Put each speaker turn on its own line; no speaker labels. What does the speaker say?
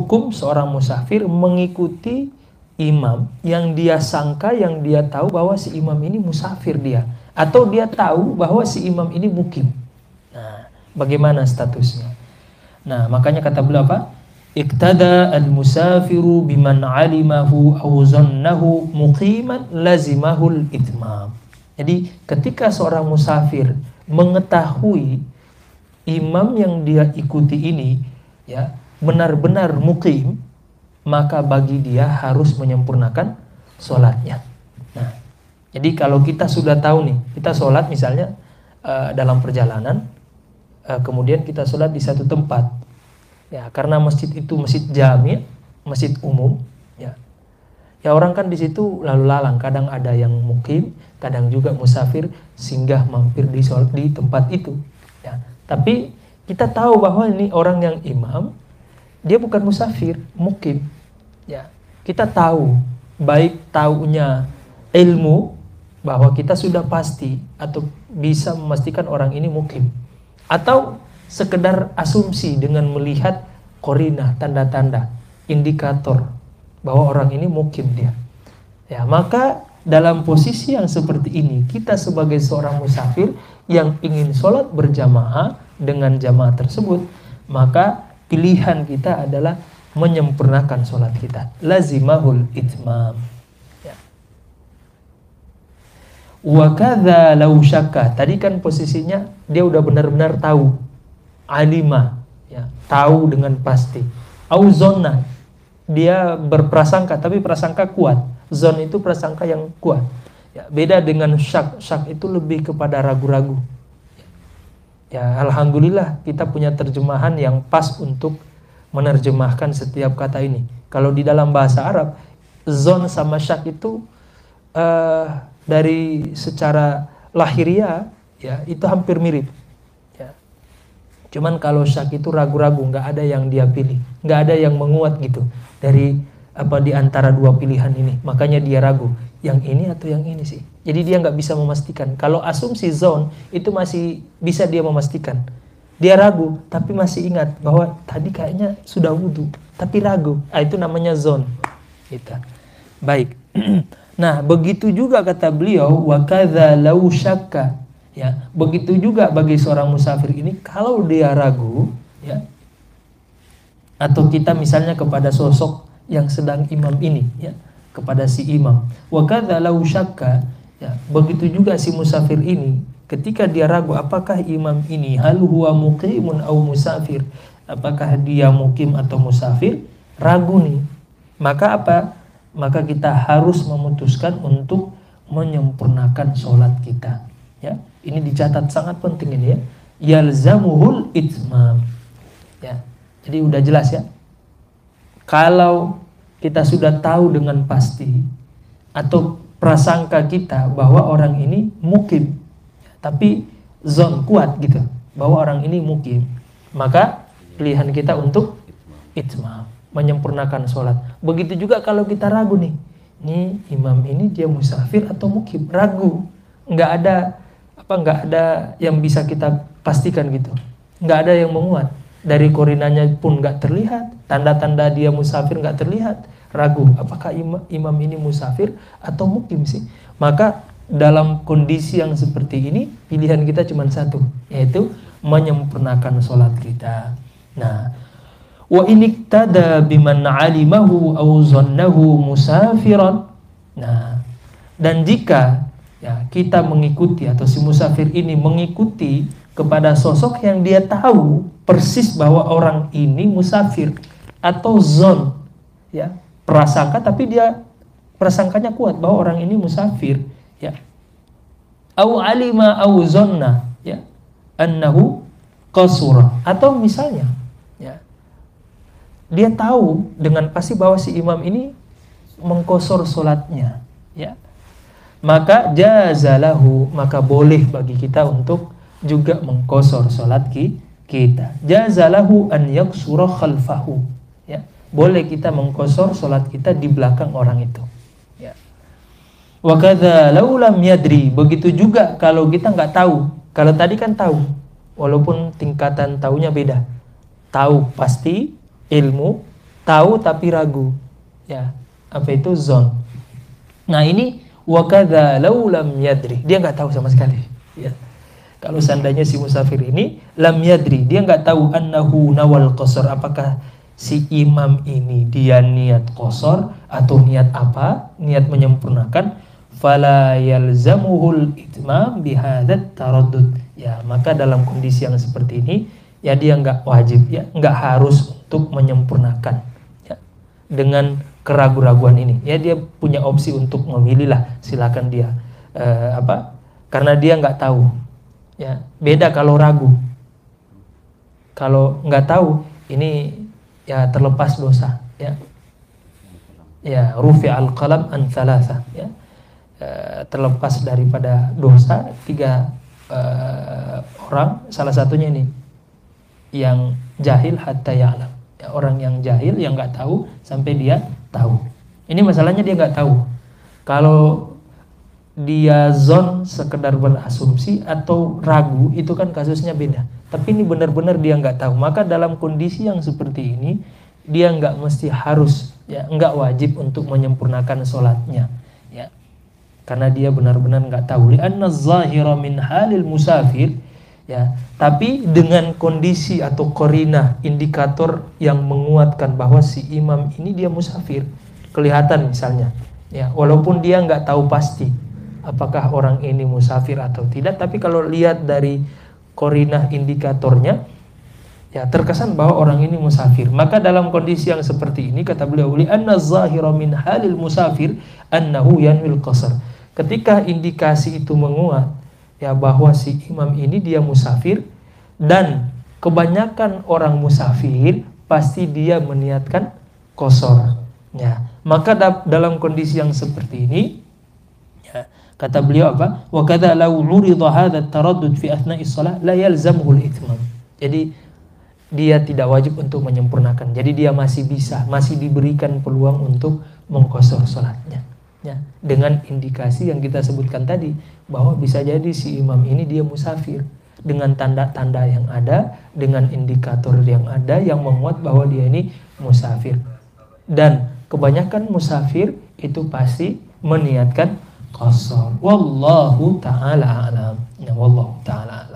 hukum seorang musafir mengikuti imam yang dia sangka, yang dia tahu bahwa si imam ini musafir dia, atau dia tahu bahwa si imam ini mukim. Nah, bagaimana statusnya? Nah, makanya kata beliau apa? Iktada al-musafiru biman alimahu aw zannahu muqiman lazimahul itmam. Jadi ketika seorang musafir mengetahui imam yang dia ikuti ini ya benar-benar muqim, maka bagi dia harus menyempurnakan sholatnya. Nah, jadi kalau kita sudah tahu nih, kita sholat misalnya dalam perjalanan, kemudian kita sholat di satu tempat, ya karena masjid itu masjid jami, masjid umum, ya orang kan di situ lalu lalang, kadang ada yang mukim, kadang juga musafir singgah mampir di sholat di tempat itu. Ya, tapi kita tahu bahwa ini orang yang imam, dia bukan musafir, mukim. Ya, kita tahu, baik taunya ilmu bahwa kita sudah pasti atau bisa memastikan orang ini mukim, atau sekedar asumsi dengan melihat korinah, tanda-tanda, indikator bahwa orang ini mukim dia. Ya, maka dalam posisi yang seperti ini, kita sebagai seorang musafir yang ingin sholat berjamaah dengan jamaah tersebut, maka pilihan kita adalah menyempurnakan sholat kita. Lazimahul itmam. Ya. Wa kadza law syakka. Tadi kan posisinya dia udah benar-benar tahu. Alima, ya, tahu dengan pasti. Au zonna. Dia berprasangka, tapi prasangka kuat. Zon itu prasangka yang kuat. Ya, beda dengan syak. Syak itu lebih kepada ragu-ragu. Ya, alhamdulillah kita punya terjemahan yang pas untuk menerjemahkan setiap kata ini. Kalau di dalam bahasa Arab, zon sama syak itu dari secara lahiriah ya itu hampir mirip. Ya. Cuman kalau syak itu ragu-ragu, nggak ada yang dia pilih, nggak ada yang menguat gitu dari di antara dua pilihan ini. Makanya dia ragu, yang ini atau yang ini sih. Jadi dia nggak bisa memastikan. Kalau asumsi zon itu masih bisa dia memastikan. Dia ragu, tapi masih ingat bahwa tadi kayaknya sudah wudu, tapi ragu. Itu namanya zon. Gitu. Baik. Nah, begitu juga kata beliau, wa kadza law syakka. Ya, begitu juga bagi seorang musafir ini, kalau dia ragu, ya, atau kita misalnya kepada sosok yang sedang imam ini, ya, kepada si imam. Wa kadza law syakka. Ya, begitu juga si musafir ini. Ketika dia ragu apakah imam ini hal huwa muqimun au musafir, apakah dia mukim atau musafir, ragu nih. Maka apa? Maka kita harus memutuskan untuk menyempurnakan sholat kita. Ya, ini dicatat sangat penting ini ya. Yalzamuhul itmam. Ya, jadi udah jelas ya. Kalau kita sudah tahu dengan pasti atau prasangka kita bahwa orang ini mukim, tapi zon kuat gitu bahwa orang ini mukim, maka pilihan kita untuk itmam, menyempurnakan sholat. Begitu juga kalau kita ragu nih imam ini dia musafir atau mukim, ragu, nggak ada yang bisa kita pastikan gitu, nggak ada yang menguat, dari korinanya pun nggak terlihat, tanda-tanda dia musafir nggak terlihat, ragu apakah imam ini musafir atau mukim sih. Maka dalam kondisi yang seperti ini, pilihan kita cuma satu, yaitu menyempurnakan sholat kita. Nah, wa iniktada biman alimahu aw zannahu musafiran. Nah, dan jika ya kita mengikuti atau si musafir ini mengikuti kepada sosok yang dia tahu persis bahwa orang ini musafir, atau zon, ya prasangka, tapi dia prasangkanya kuat bahwa orang ini musafir, ya. Au alima au zonna, ya, annahu qasura, atau misalnya, ya, dia tahu dengan pasti bahwa si imam ini mengkosor sholatnya, ya. Maka jazalahu, maka boleh bagi kita untuk juga mengkosor sholat kita. Jazalahu an yaksura khalfahu, ya. Boleh kita mengkosor sholat kita di belakang orang itu. Wa kadza law lam yadri, begitu juga kalau kita nggak tahu. Kalau tadi kan tahu, walaupun tingkatan tahunya beda. Tahu pasti ilmu, tahu tapi ragu. Ya, apa itu zon? Nah ini wakadha law lam yadri, dia nggak tahu sama sekali. Ya. Kalau seandainya si musafir ini lam yadri, dia nggak tahu annahu nawal qasar, apakah si imam ini dia niat qasar atau niat apa, niat menyempurnakan, fala yalzamuhul itmam bihadat taraddud. Ya, maka dalam kondisi yang seperti ini ya dia nggak wajib, ya nggak harus untuk menyempurnakan, ya, dengan keraguan-raguan ini. Ya dia punya opsi untuk memilih lah, silakan dia karena dia nggak tahu. Ya beda kalau ragu. Kalau nggak tahu ini ya terlepas dosa. Ya rufi al qalam an thalatha, ya terlepas daripada dosa 3 orang, salah satunya ini yang jahil hatta ya'lam, ya, orang yang jahil yang nggak tahu sampai dia tahu. Ini masalahnya dia nggak tahu. Kalau dia zon sekedar berasumsi atau ragu itu kan kasusnya beda. Tapi ini benar-benar dia nggak tahu. Maka dalam kondisi yang seperti ini dia nggak mesti harus, ya nggak wajib untuk menyempurnakan sholatnya. Ya, karena dia benar-benar nggak tahu. Li'anna zahira min halil musafir. Ya, tapi dengan kondisi atau qarinah, indikator yang menguatkan bahwa si imam ini dia musafir, kelihatan misalnya, ya walaupun dia nggak tahu pasti apakah orang ini musafir atau tidak, tapi kalau lihat dari qarinah indikatornya, ya terkesan bahwa orang ini musafir. Maka dalam kondisi yang seperti ini kata beliau, li anna zahira min halil musafir annahu yanwil qasar. Ketika indikasi itu menguat, ya bahwa si imam ini dia musafir, dan kebanyakan orang musafir pasti dia meniatkan qasar. Ya, maka dalam kondisi yang seperti ini, ya, kata beliau apa? Wa kadza law urida hadha at-taraddud fi athna'is shalah la yalzamuhu al-itmam. Jadi dia tidak wajib untuk menyempurnakan. Jadi dia masih bisa, masih diberikan peluang untuk mengqasar salatnya. Ya, dengan indikasi yang kita sebutkan tadi, bahwa bisa jadi si imam ini dia musafir, dengan tanda-tanda yang ada, dengan indikator yang ada yang menguat bahwa dia ini musafir. Dan kebanyakan musafir itu pasti meniatkan qasar. Wallahu ta'ala alam. Ya, wallahu ta'ala